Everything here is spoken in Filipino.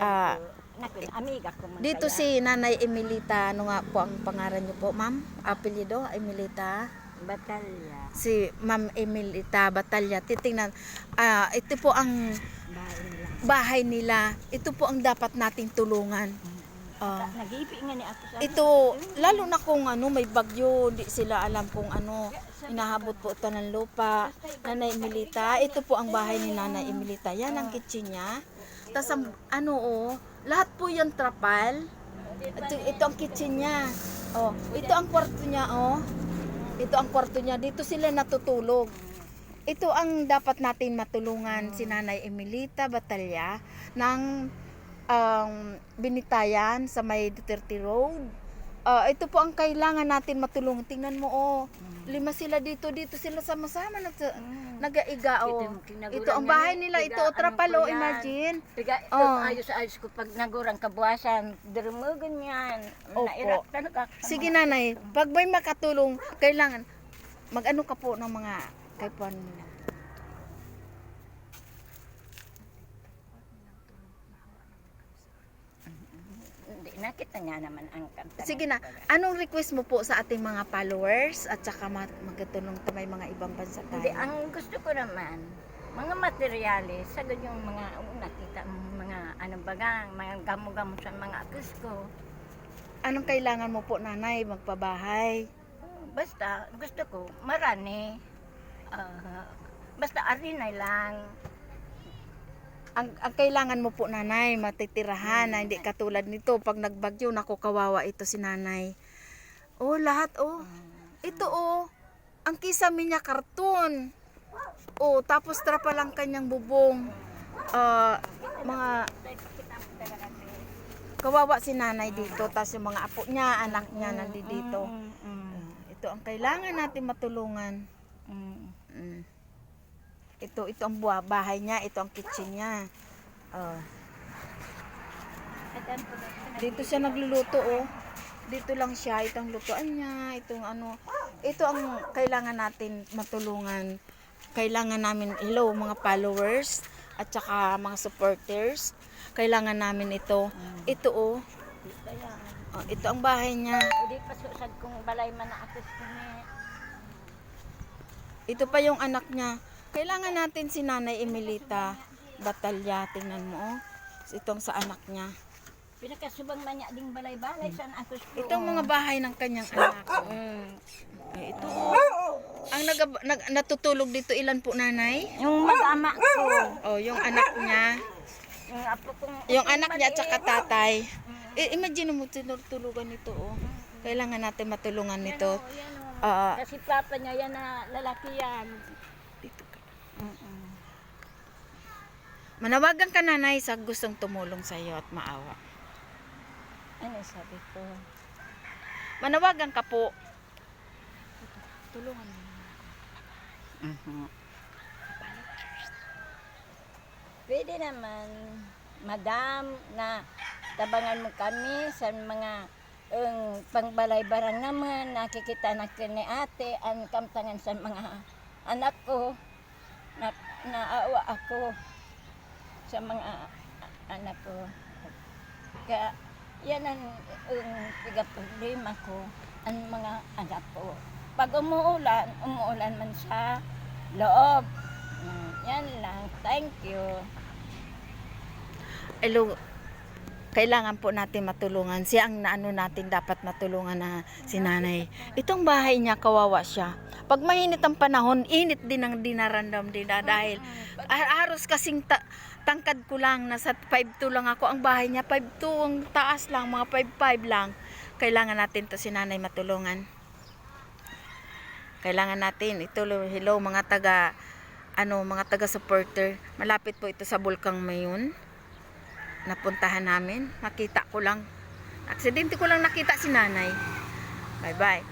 Ah, Amiga ko man dito kaya. si Nanay Emilita, ano nga po ang pangalan niyo po, ma'am? Apelyido, Emilita. Batalya. Si Ma'am Emilita Batalya. Titingnan, ito po ang Bahay nila. bahay nila. Ito po ang dapat nating tulungan. Nag-iipi nga ni ako sa Ito, lalo na kung may bagyo, di sila alam kung hinahabot po ito ng lupa. Nanay Emilita, ito po ang bahay ni Nanay Emilita. Yan ang kitchen niya. Tapos lahat po yan trapal. Ito ang kitchen niya. Ito ang kwarto niya, Ito ang kwarto niya. Dito sila natutulog. Ito ang dapat natin matulungan si Nanay Emilita Batalya ng Binitayan sa may Duterte Road. Ito po ang kailangan natin matulungan. Tingnan mo, 5 sila dito sila sama-sama nag-aiga. Ito ang bahay nila, ito trapal, imagine. Tiga, ito ayos-ayos ko pag nagurang kabuwasan, dumugan yan. Opo. Sige nanay, pag may makatulong, kailangan mag-ano ka po ng mga kaipuan nila. Nakita nga naman ang kanta. Sige na, anong request mo po sa ating mga followers at saka magkatulong ta may mga ibang bansa tayo? Hindi, ang gusto ko naman, mga materyales, sagad yung mga, nakita mga, mga gamo-gamo sa mga akos ko. Anong kailangan mo po nanay, magpabahay? Basta, gusto ko, marani. Basta arinay lang. Ang kailangan mo po nanay, matitirahan na hindi katulad nito. Pag nagbagyo, naku kawawa ito si nanay. Lahat Ito ang kisame niya karton. Tapos trapa lang kanyang bubong. Mga kawawa si nanay dito. Tapos yung mga apo niya, anak niya nandito. Ito ang kailangan natin matulungan. Ito ang bahay niya, ito ang kitchen niya. Dito siya nagluluto, Dito lang siya, itong lutuan niya, ito ang kailangan natin matulungan. Kailangan namin, hello mga followers at saka mga supporters. Kailangan namin ito. Ito ito ang bahay niya. Hindi pa susad kong balay man na akos ko ni. Ito pa yung anak niya. Kailangan natin si Nanay Emilita Batalya. Tingnan mo, itong sa anak niya. Pinakasubang man niya ding balay-balay saan ako. Itong mga bahay ng kanyang anak. Ito. Ang natutulog dito, ilan po nanay? Yung mag-ama ko. Yung anak niya. Yung apo kong... Yung anak niya at saka tatay. Imagine mo, tinutulugan nito, Kailangan natin matulungan nito. Kasi papa niya yan na lalaki yan. Dito ka. Manawagan ka nanay sa gustong tumulong sa iyo at maawa. Ano sabi ko? Manawagan ka po. Tulungan mo. Pwede naman, madam, na tabangan mo kami sa mga pangbalay-barang naman, nakikita na ni ate, ang kamtangan sa mga anak ko, naawa ako sa mga anak ko. Kaya yan ang problema ko, ang mga anak ko. Pag umuulan man sa loob. Yan lang. Thank you. Hello. Kailangan po natin matulungan. Siya ang natin dapat matulungan na si nanay. Itong bahay niya, kawawa siya. Pag mainit ang panahon, init din ang dinaramdam din dahil halos kasing tangkad ko lang, nasa 5'2" lang ako. Ang bahay niya 5'2", ang taas lang, mga 5'5" lang. Kailangan natin to si nanay matulungan. Kailangan natin ituloy. Hello mga taga supporter. Malapit po ito sa Bulkang Mayon. Napuntahan namin. Nakita ko lang. Aksidente ko lang nakita si nanay. Bye bye.